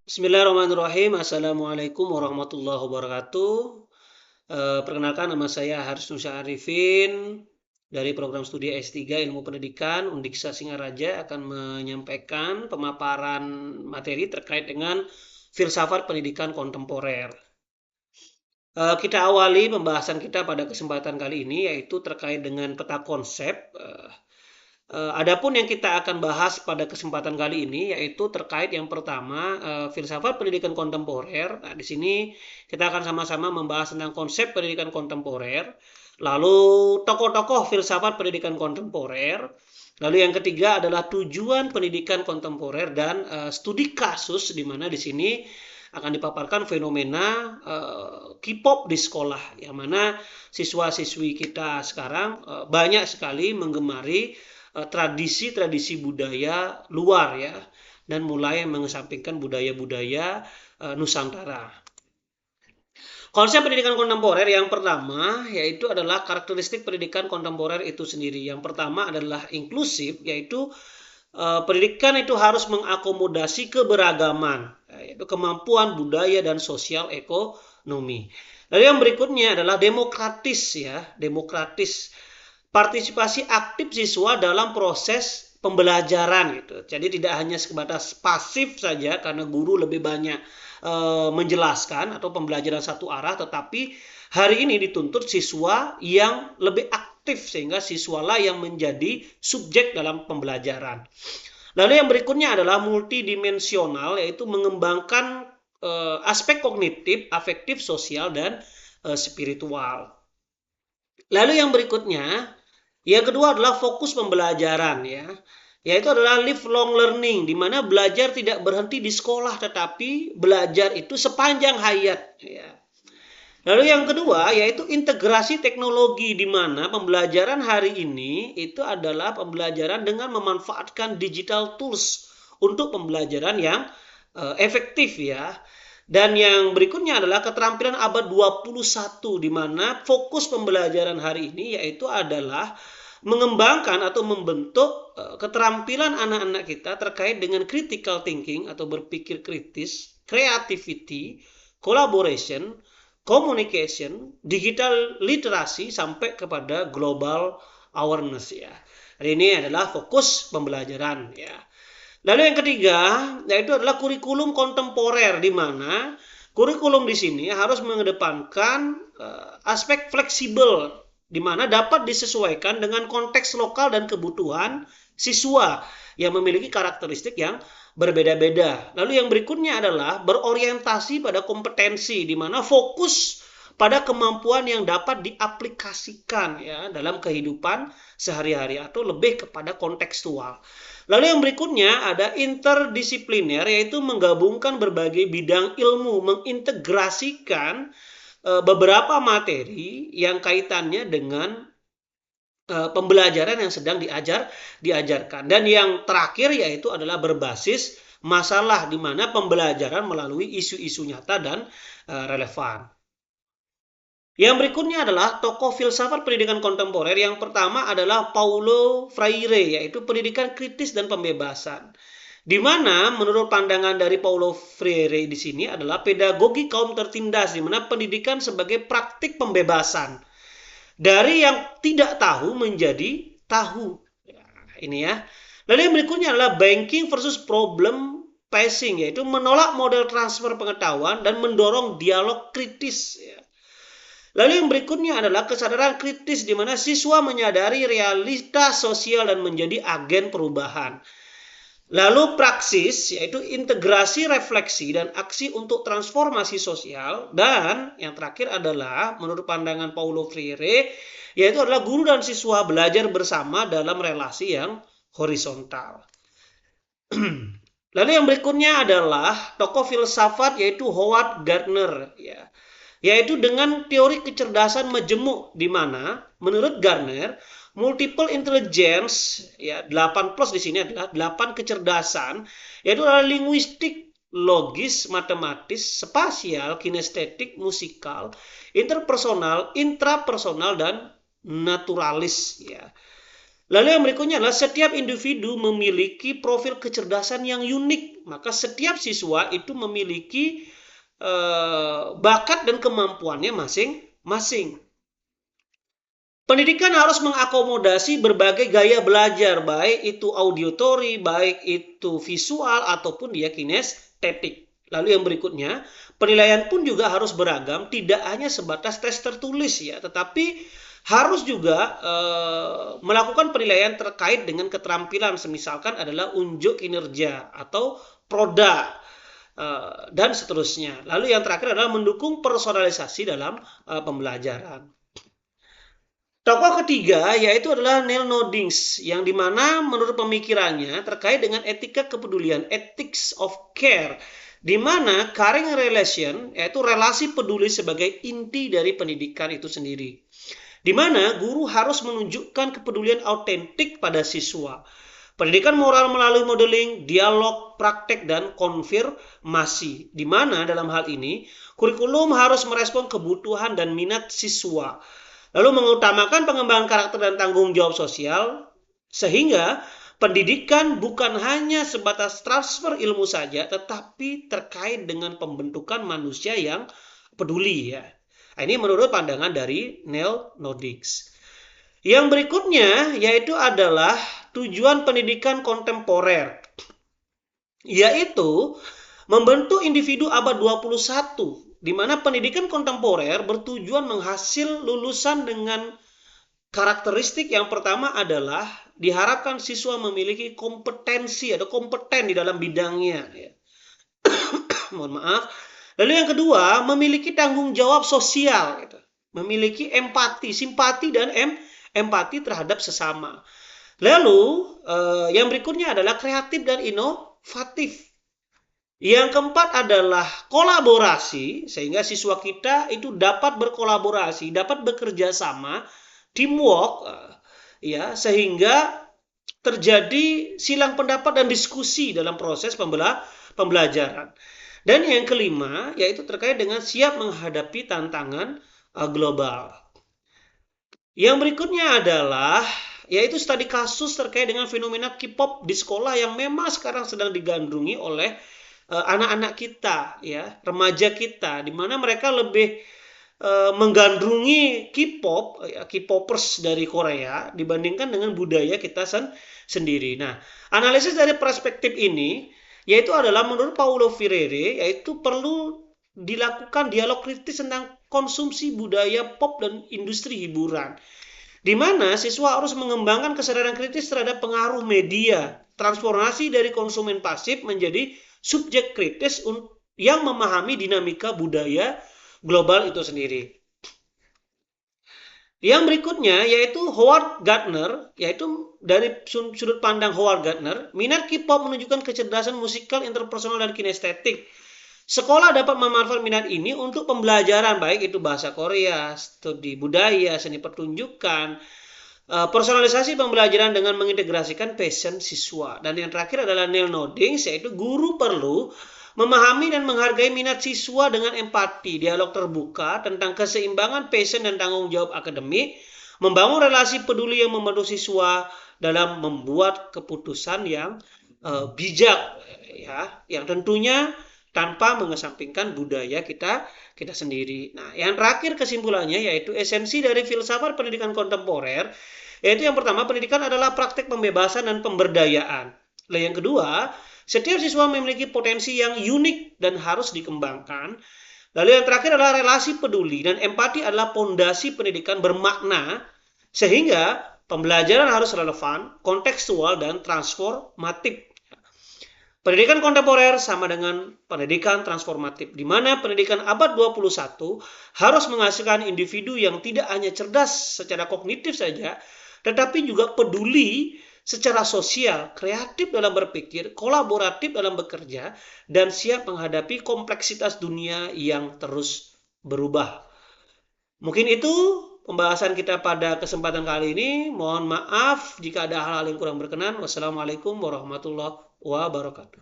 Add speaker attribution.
Speaker 1: Bismillahirrahmanirrahim. Assalamualaikum warahmatullahi wabarakatuh. Perkenalkan nama saya Haris Nusa Arifin dari program studi S3 Ilmu Pendidikan Undiksa Singaraja akan menyampaikan pemaparan materi terkait dengan filsafat pendidikan kontemporer. Kita awali pembahasan kita pada kesempatan kali ini yaitu terkait dengan peta konsep. Adapun yang kita akan bahas pada kesempatan kali ini yaitu terkait yang pertama filsafat pendidikan kontemporer. Nah, di sini kita akan sama-sama membahas tentang konsep pendidikan kontemporer, lalu tokoh-tokoh filsafat pendidikan kontemporer, lalu yang ketiga adalah tujuan pendidikan kontemporer dan studi kasus di mana di sini akan dipaparkan fenomena K-pop di sekolah, yang mana siswa-siswi kita sekarang banyak sekali menggemari tradisi-tradisi budaya luar ya, dan mulai mengesampingkan budaya-budaya Nusantara. Konsep pendidikan kontemporer yang pertama yaitu adalah karakteristik pendidikan kontemporer itu sendiri. Yang pertama adalah inklusif, yaitu pendidikan itu harus mengakomodasi keberagaman, yaitu kemampuan budaya dan sosial ekonomi. Lalu yang berikutnya adalah demokratis ya, demokratis. Partisipasi aktif siswa dalam proses pembelajaran gitu. Jadi tidak hanya sebatas pasif saja karena guru lebih banyak menjelaskan atau pembelajaran satu arah, tetapi hari ini dituntut siswa yang lebih aktif sehingga siswalah yang menjadi subjek dalam pembelajaran. Lalu yang berikutnya adalah multidimensional, yaitu mengembangkan aspek kognitif, afektif, sosial, dan spiritual. Lalu yang berikutnya, yang kedua adalah fokus pembelajaran ya, yaitu adalah lifelong learning, di mana belajar tidak berhenti di sekolah tetapi belajar itu sepanjang hayat ya. Lalu yang kedua yaitu integrasi teknologi, di mana pembelajaran hari ini itu adalah pembelajaran dengan memanfaatkan digital tools untuk pembelajaran yang efektif ya. Dan yang berikutnya adalah keterampilan abad 21, di mana fokus pembelajaran hari ini yaitu adalah mengembangkan atau membentuk keterampilan anak-anak kita terkait dengan critical thinking atau berpikir kritis, creativity, collaboration, communication, digital literasi, sampai kepada global awareness ya. Hari ini adalah fokus pembelajaran ya. Lalu yang ketiga yaitu adalah kurikulum kontemporer, di mana kurikulum di sini harus mengedepankan aspek fleksibel, di mana dapat disesuaikan dengan konteks lokal dan kebutuhan siswa yang memiliki karakteristik yang berbeda-beda. Lalu yang berikutnya adalah berorientasi pada kompetensi, di mana fokus pada kemampuan yang dapat diaplikasikan ya dalam kehidupan sehari-hari atau lebih kepada kontekstual. Lalu yang berikutnya ada interdisipliner, yaitu menggabungkan berbagai bidang ilmu, mengintegrasikan beberapa materi yang kaitannya dengan pembelajaran yang sedang diajarkan. Dan yang terakhir yaitu adalah berbasis masalah, di mana pembelajaran melalui isu-isu nyata dan relevan. Yang berikutnya adalah tokoh filsafat pendidikan kontemporer. Yang pertama adalah Paulo Freire, yaitu pendidikan kritis dan pembebasan. Di mana menurut pandangan dari Paulo Freire di sini adalah pedagogi kaum tertindas, di mana pendidikan sebagai praktik pembebasan dari yang tidak tahu menjadi tahu. Ya, ini ya. Lalu yang berikutnya adalah banking versus problem passing, yaitu menolak model transfer pengetahuan dan mendorong dialog kritis. Ya. Lalu yang berikutnya adalah kesadaran kritis, di mana siswa menyadari realitas sosial dan menjadi agen perubahan. Lalu praksis, yaitu integrasi refleksi dan aksi untuk transformasi sosial. Dan yang terakhir adalah menurut pandangan Paulo Freire, yaitu adalah guru dan siswa belajar bersama dalam relasi yang horizontal. Lalu yang berikutnya adalah tokoh filsafat yaitu Howard Gardner ya. Yaitu dengan teori kecerdasan majemuk, di mana menurut Gardner multiple intelligence ya, 8 plus di sini adalah 8 kecerdasan, yaitu adalah linguistik, logis, matematis, spasial, kinestetik, musikal, interpersonal, intrapersonal, dan naturalis ya. Lalu yang berikutnya adalah setiap individu memiliki profil kecerdasan yang unik. Maka setiap siswa itu memiliki bakat dan kemampuannya masing-masing. Pendidikan harus mengakomodasi berbagai gaya belajar, baik itu auditory, baik itu visual, ataupun dia kinestetik. Lalu yang berikutnya, penilaian pun juga harus beragam, tidak hanya sebatas tes tertulis ya, tetapi harus juga melakukan penilaian terkait dengan keterampilan, semisalkan adalah unjuk kinerja atau proda dan seterusnya. Lalu yang terakhir adalah mendukung personalisasi dalam pembelajaran. Tokoh ketiga yaitu adalah Neil Nodings, yang dimana menurut pemikirannya terkait dengan etika kepedulian, ethics of care, di mana caring relation yaitu relasi peduli sebagai inti dari pendidikan itu sendiri. Di mana guru harus menunjukkan kepedulian autentik pada siswa. Pendidikan moral melalui modeling, dialog, praktek, dan konfirmasi. Di mana dalam hal ini kurikulum harus merespon kebutuhan dan minat siswa. Lalu mengutamakan pengembangan karakter dan tanggung jawab sosial, sehingga pendidikan bukan hanya sebatas transfer ilmu saja, tetapi terkait dengan pembentukan manusia yang peduli ya. Nah, ini menurut pandangan dari Neil Nodings. Yang berikutnya yaitu adalah tujuan pendidikan kontemporer, yaitu membentuk individu abad 21, di mana pendidikan kontemporer bertujuan menghasil lulusan dengan karakteristik yang pertama adalah diharapkan siswa memiliki kompetensi atau kompeten di dalam bidangnya. Ya. Mohon maaf. Lalu yang kedua, memiliki tanggung jawab sosial. Gitu. Memiliki empati, simpati, dan empati terhadap sesama. Lalu yang berikutnya adalah kreatif dan inovatif. Yang keempat adalah kolaborasi, sehingga siswa kita itu dapat berkolaborasi, dapat bekerja sama, teamwork, ya, sehingga terjadi silang pendapat dan diskusi dalam proses pembelajaran. Dan yang kelima, yaitu terkait dengan siap menghadapi tantangan global. Yang berikutnya adalah yaitu studi kasus terkait dengan fenomena K-pop di sekolah yang memang sekarang sedang digandrungi oleh anak-anak kita, ya, remaja kita, di mana mereka lebih menggandrungi K-pop, K-popers dari Korea dibandingkan dengan budaya kita sendiri. Nah, analisis dari perspektif ini yaitu adalah menurut Paulo Freire, yaitu perlu dilakukan dialog kritis tentang konsumsi budaya pop dan industri hiburan, di mana siswa harus mengembangkan kesadaran kritis terhadap pengaruh media, transformasi dari konsumen pasif menjadi subjek kritis yang memahami dinamika budaya global itu sendiri. Yang berikutnya yaitu Howard Gardner, yaitu dari sudut pandang Howard Gardner, minat K-pop menunjukkan kecerdasan musikal, interpersonal, dan kinestetik. Sekolah dapat memanfaatkan minat ini untuk pembelajaran, baik itu bahasa Korea, studi budaya, seni pertunjukan, personalisasi pembelajaran dengan mengintegrasikan passion siswa. Dan yang terakhir adalah Neil Nodings, yaitu guru perlu memahami dan menghargai minat siswa dengan empati, dialog terbuka tentang keseimbangan passion dan tanggung jawab akademik, membangun relasi peduli yang membantu siswa dalam membuat keputusan yang bijak, ya, yang tentunya tanpa mengesampingkan budaya kita sendiri. Nah, yang terakhir kesimpulannya yaitu esensi dari filsafat pendidikan kontemporer, yaitu yang pertama, pendidikan adalah praktek pembebasan dan pemberdayaan. Lalu yang kedua, setiap siswa memiliki potensi yang unik dan harus dikembangkan. Lalu yang terakhir adalah relasi peduli dan empati adalah pondasi pendidikan bermakna, sehingga pembelajaran harus relevan, kontekstual, dan transformatif. Pendidikan kontemporer sama dengan pendidikan transformatif, di mana pendidikan abad 21 harus menghasilkan individu yang tidak hanya cerdas secara kognitif saja, tetapi juga peduli secara sosial, kreatif dalam berpikir, kolaboratif dalam bekerja, dan siap menghadapi kompleksitas dunia yang terus berubah. Mungkin itu pembahasan kita pada kesempatan kali ini. Mohon maaf jika ada hal-hal yang kurang berkenan. Wassalamualaikum warahmatullahi wabarakatuh.